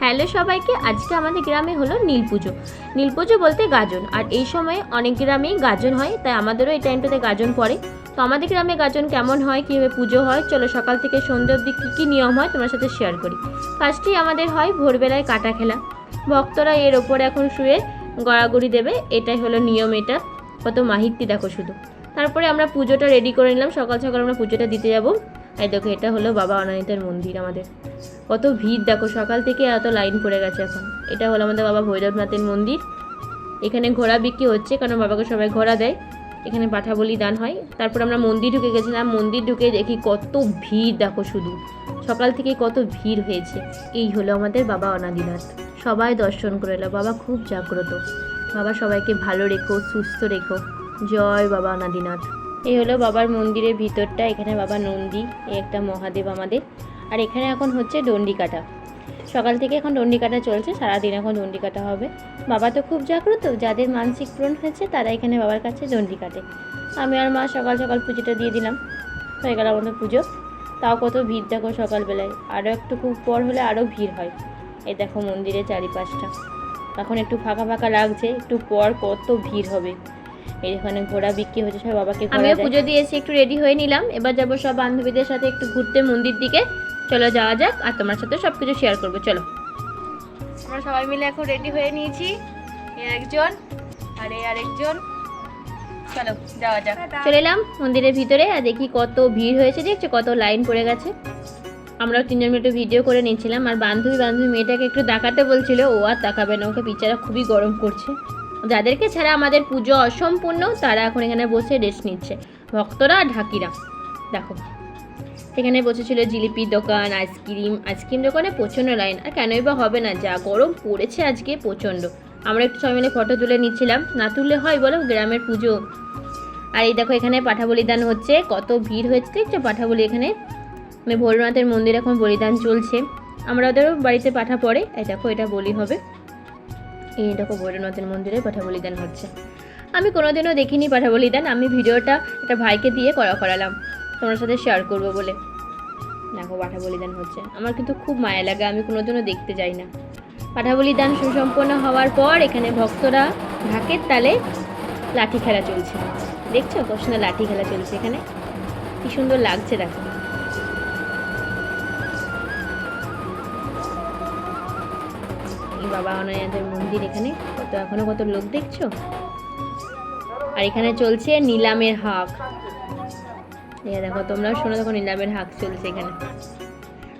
Hello সবাইকে, আজকে আমাদের গ্রামে হলো নীল পুজো। নীল পুজো বলতে গাজন, আর এই সময়ে অনেক গ্রামেই গাজন হয়, তাই আমাদেরও এই টাইমটাতে গাজন পড়ে। তো আমাদের গ্রামে গাজন কেমন হয়, কীভাবে পুজো হয়, চলো সকাল থেকে সন্ধ্যে অবধি কী কী নিয়ম হয় তোমার সাথে শেয়ার করি। ফার্স্টেই আমাদের হয় ভোরবেলায় কাটা খেলা। ভক্তরা এর ওপরে এখন শুয়ে গড়াগড়ি দেবে, এটাই হলো নিয়ম। এটা কত মাহিত্য দেখো শুধু। তারপরে আমরা পুজোটা রেডি করে নিলাম, সকাল সকাল আমরা পুজোটা দিতে যাব। এই দেখো, এটা হলো বাবা অনানিতের মন্দির। আমাদের কত ভিড় দেখো, সকাল থেকে এত লাইন পড়ে গেছে এখন। এটা হলো আমাদের বাবা ভৈরবনাথের মন্দির। এখানে ঘোড়া বিক্রি হচ্ছে, কারণ বাবাকে সবাই ঘোড়া দেয়। এখানে পাঠা বলি দান হয়। তারপর আমরা মন্দির ঢুকে গেছিলাম, মন্দির ঢুকে দেখি কত ভিড় দেখো শুধু, সকাল থেকে কত ভিড় হয়েছে। এই হলো আমাদের বাবা অনাদিনাথ। সবাই দর্শন করে এলো, বাবা খুব জাগ্রত। বাবা সবাইকে ভালো রেখো, সুস্থ রেখো। জয় বাবা অনাদিনাথ। এই হলো বাবার মন্দিরের ভিতরটা। এখানে বাবা নন্দী, এই একটা মহাদেব আমাদের। আর এখানে এখন হচ্ছে ডন্ডি কাটা। সকাল থেকে এখন ডন্ডি কাটা চলছে, সারাদিন এখন ডন্ডি কাটা হবে। বাবা তো খুব জাগ্রত, যাদের মানসিক পূরণ হয়েছে তারা এখানে বাবার কাছে ডন্ডি কাটে। আমি আর মা সকাল সকাল পুজোটা দিয়ে দিলাম, হয়ে গেল আমাদের পুজো। তাও কত ভিড় দেখো সকালবেলায়, আরও একটু খুব পর হলে আরও ভিড় হয়। এই দেখো মন্দিরের চারিপাশটা এখন একটু ফাঁকা ফাঁকা লাগছে, একটু পর কত ভিড় হবে। এখানে ঘোড়া বিক্রি হচ্ছে, সব বাবাকে আমিও পুজো দিয়ে এসে একটু রেডি হয়ে নিলাম। এবার যাবো সব বান্ধবীদের সাথে একটু ঘুরতে মন্দির দিকে। চলো যাওয়া যাক, আর তোমার সাথে সব কিছু শেয়ার করবো। চলো, আমরা সবাই মিলে এখন রেডি হয়ে নিয়েছি। একজন আর আরেকজন, চলো যাওয়া যাক। চলে এলাম মন্দিরের ভিতরে, আর দেখি কত ভিড় হয়েছে, দেখছো কত লাইন পড়ে গেছে। আমরাও তিনজন মিনিট ভিডিও করে নিচ্ছিলাম, আর বান্ধবী মেয়েটাকে একটু দেখাতে বলছিল, ও আর তাকাবে না, ওকে পিচারা খুবই গরম করছে। যাদেরকে ছাড়া আমাদের পুজো অসম্পূর্ণ তারা এখন এখানে বসে রেস্ট নিচ্ছে, ভক্তরা আর ঢাকিরা। দেখো এখানে বসেছিল জিলিপির দোকান, আইসক্রিম দোকানে প্রচণ্ড লাইন। আর কেনই বা হবে না, যা গরম পড়েছে আজকে প্রচণ্ড। আমরা একটু সবাই মিলে ফটো তুলে নিচ্ছিলাম, না তুললে হয় বলো, গ্রামের পুজো। আর এই দেখো এখানে পাঠা বলিদান হচ্ছে, কত ভিড় হয়েছে দেখছো। পাঠা বলি এখানে ভোলেনাথের মন্দির এখন বলিদান চলছে। আমাদেরও বাড়িতে পাঠা পড়ে। এই দেখো এটা বলি হবে। এই দেখো ভৈরবনাথের মন্দিরে পাঠা বলিদান হচ্ছে। আমি কোনোদিনও দেখিনি পাঠা বলিদান, আমি ভিডিওটা একটা ভাইকে দিয়ে করালাম তোমার সাথে শেয়ার করবো বলে। দেখো পাঠা বলিদান হচ্ছে, আমার কিন্তু খুব মায়া লাগে, আমি কোনোদিনও দেখতে যাই না। পাঠা বলিদান সুসম্পন্ন হওয়ার পর এখানে ভক্তরা ঢাকের তালে লাঠি খেলা চলছে। দেখছো কত সুন্দর লাঠি খেলা চলছে এখানে, কি সুন্দর লাগছে দেখো। বাবা অনানিনাথের মন্দির, এখানে এখনো কত লোক দেখছো। আর এখানে চলছে নিলামের হাক। দেখো তোমরাও শোনো, দেখো নিলামের হাক চলছে এখানে।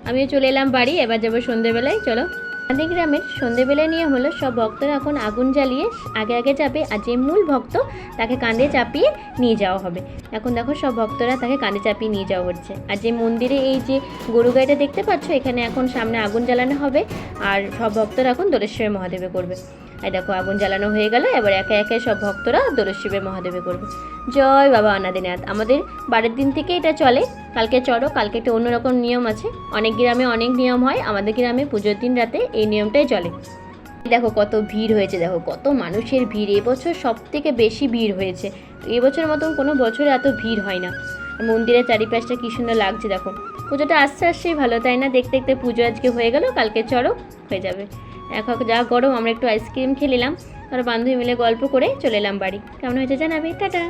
আমিও চলে এলাম বাড়ি, এবার যাবো সন্ধ্যেবেলায়। চলো, আমাদের গ্রামের সন্ধ্যেবেলায় নিয়ম হলো সব ভক্তরা এখন আগুন জ্বালিয়ে আগে যাবে, আর যে মূল ভক্ত তাকে কাঁধে চাপিয়ে নিয়ে যাওয়া হবে। এখন দেখো সব ভক্তরা তাকে কাঁধে চাপিয়ে নিয়ে যাওয়া হচ্ছে। আর যে মন্দিরে এই যে গরু গাড়িটা দেখতে পাচ্ছ, এখানে এখন সামনে আগুন জ্বালানো হবে, আর সব ভক্তরা এখন দোলেশ্বরী মহাদেবে করবে। আর দেখো আগুন জ্বালানো হয়ে গেল, এবার একে একে সব ভক্তরা দোলেশ্বরী মহাদেবে করবে। জয় বাবা অনাদিনাথ। আমাদের বারের দিন থেকে এটা চলে। কালকে চলো, কালকে একটা অন্যরকম নিয়ম আছে। অনেক গ্রামে অনেক নিয়ম হয়, আমাদের গ্রামে পুজোর দিন রাতে এই নিয়মটাই চলে। দেখো কত ভিড় হয়েছে, দেখো কত মানুষের ভিড়। এবছর সব থেকে বেশি ভিড় হয়েছে, এবছরের মতন কোনো বছরে এত ভিড় হয় না। মন্দিরের চারিপাশটা কি সুন্দর লাগছে দেখো। পুজোটা আসছেই ভালো, তাই না? দেখতে দেখতে পুজো আজকে হয়ে গেল, কালকে চড়ক হয়ে যাবে। এখন যা গরম, আমরা একটু আইসক্রিম খেয়ে নিলাম, আর বান্ধবী মিলে গল্প করে চলে এলাম বাড়ি। কেমন হয়েছে জানাবে। টাটা।